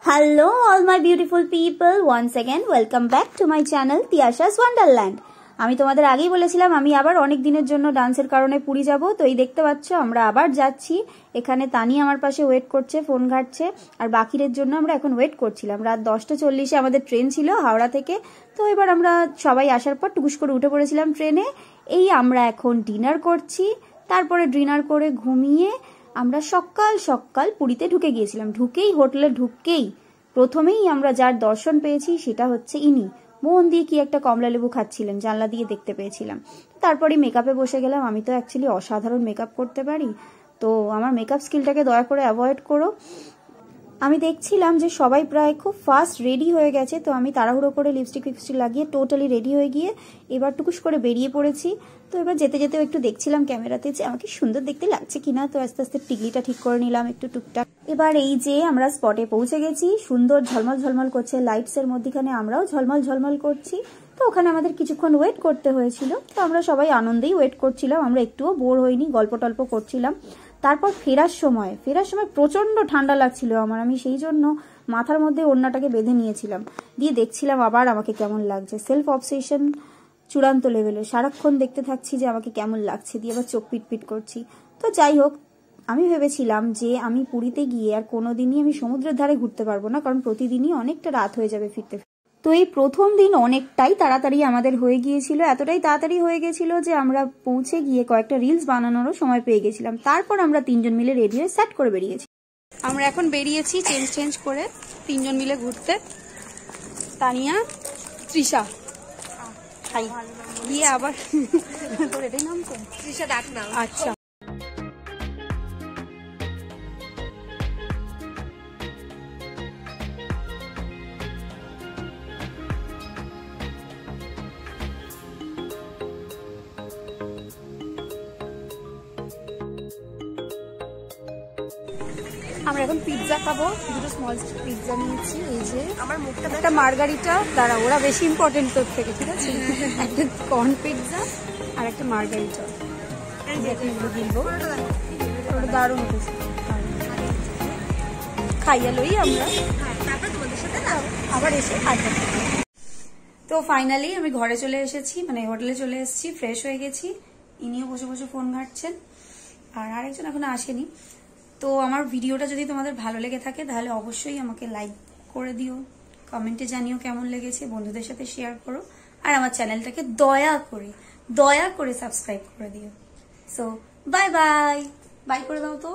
Hello all my beautiful people, once again welcome back to my channel Tiyasha's Wonderland. আমি তোমাদের আগেই বলেছিলাম আমি আবার অনেক দিনের জন্য ডান্সের কারণে পুরী যাব। তো এই দেখতে পাচ্ছ আমরা আবার যাচ্ছি। এখানে তানি আমার পাশে ওয়েট করছে, ফোন ঘাটছে, আর বাকিদের জন্য আমরা এখন ওয়েট করছিলাম। রাত 10:40-এ আমাদের ট্রেন ছিল হাওড়া থেকে। তো এবার আমরা সবাই আসার পর টুকুস করে উঠে পড়েছিলাম ট্রেনে। এই আমরা এখন ডিনার করছি, তারপরে ডিনার করে ঘুমিয়ে আমরা সকাল সকাল পুরীতে ঢুকে গিয়েছিলাম। ঢুকেই হোটেলে ঢুককেই প্রথমেই আমরা যার দর্শন পেয়েছি সেটা হচ্ছে ইনি। মন দিয়ে কি একটা কমলা লেবু খাচ্ছিলেন, জানলা দিয়ে দেখতে পেয়েছিলাম। তারপরে মেকআপে বসে গেলাম। আমি তো অ্যাকচুয়ালি অসাধারণ মেকআপ করতে পারি, তো আমার মেকআপ স্কিলটাকে দয়া করে অ্যাভয়েড করো। আমি দেখছিলাম যে সবাই প্রায় খুব ফাস্ট রেডি হয়ে গেছে, তো আমি তাড়াহুড়ো করে লিপস্টিক লাগিয়ে টোটালি রেডি হয়ে গিয়ে এবার টুকুস করে বেরিয়ে পড়েছি। তো এবার যেতে যেতেও একটু দেখছিলাম ক্যামেরাতে যে আমাকে সুন্দর দেখতে লাগছে কিনা, তো আস্তে আস্তে টিকলিটা ঠিক করে নিলাম একটু টুকটাক। এবার এই যে আমরা স্পটে পৌঁছে গেছি, সুন্দর ঝলমল ঝলমল করছে লাইটসের মধ্যখানে, আমরাও ঝলমল ঝলমল করছি। তো ওখানে আমাদের কিছুক্ষণ ওয়েট করতে হয়েছিল, তো আমরা সবাই আনন্দেই ওয়েট করছিলাম, আমরা একটুও বোর হইনি, গল্প টল্প করছিলাম। তারপর ফেরার সময় প্রচন্ড ঠান্ডা লাগছিল আমার, আমি সেই জন্য মাথার মধ্যে ওড়নাটাকে বেঁধে নিয়েছিলাম, দিয়ে দেখছিলাম আবার আমাকে কেমন লাগছে। সেলফ অবসেশন চূড়ান্ত লেভেলে, সারাক্ষণ দেখতে থাকছি যে আমাকে কেমন লাগছে, দিয়ে আবার চোখ পিটপিট করছি। তো যাই হোক, আমি ভেবেছিলাম যে আমি পুরীতে গিয়ে আর কোনোদিনই আমি সমুদ্রের ধারে ঘুরতে পারবো না, কারণ প্রতিদিনই অনেকটা রাত হয়ে যাবে ফিরতে। তো এই প্রথম দিন অনেকটাই তাড়াতাড়ি আমাদের হয়ে গিয়েছিল, এতটাই তাড়াতাড়ি হয়ে গেছিল যে আমরা পৌঁছে গিয়ে কয়েকটা রিলস বানানোরও সময় পেয়ে গেছিলাম। তারপর আমরা তিনজন মিলে রেডি হয়ে সেট করে বেরিয়েছি। আমরা এখন বেরিয়েছি চেঞ্জ করে তিনজন মিলে ঘুরতে। তানিয়া, তৃষা, গিয়ে আবার তোর এটাই নাম তো তৃষা ডাক নাম। আচ্ছা, আমরা এখন পিৎজা খাবো, দুটো স্মল পিৎজা নিয়েছি। এই যে আমার মুখটা একটা মার্গারিটা, দাঁড়া ওরা বেশি ইম্পর্টেন্ট তোর থেকে, ঠিক আছে? একটা কর্ন পিৎজা আর একটা মার্গারিটা কিনবো, ওটা দারুণ হয়েছে। খাইয়া লই আমরা, আবার এসে খাইতে। তো ফাইনালি আমি ঘরে চলে এসেছি, মানে হোটেলে চলে এসেছি, ফ্রেশ হয়ে গেছি। ইনিও বসে বসে ফোন ঘাটছেন, আর আরেকজন এখনো আসেনি। তো আমার ভিডিওটা যদি তোমাদের ভালো লেগে থাকে তাহলে অবশ্যই আমাকে লাইক করে দিও, কমেন্টে জানিও কেমন লেগেছে, বন্ধুদের সাথে শেয়ার করো, আর আমার চ্যানেলটাকে দয়া করে সাবস্ক্রাইব করে দিও। সো বাই বাই, বাই করে দাও তো।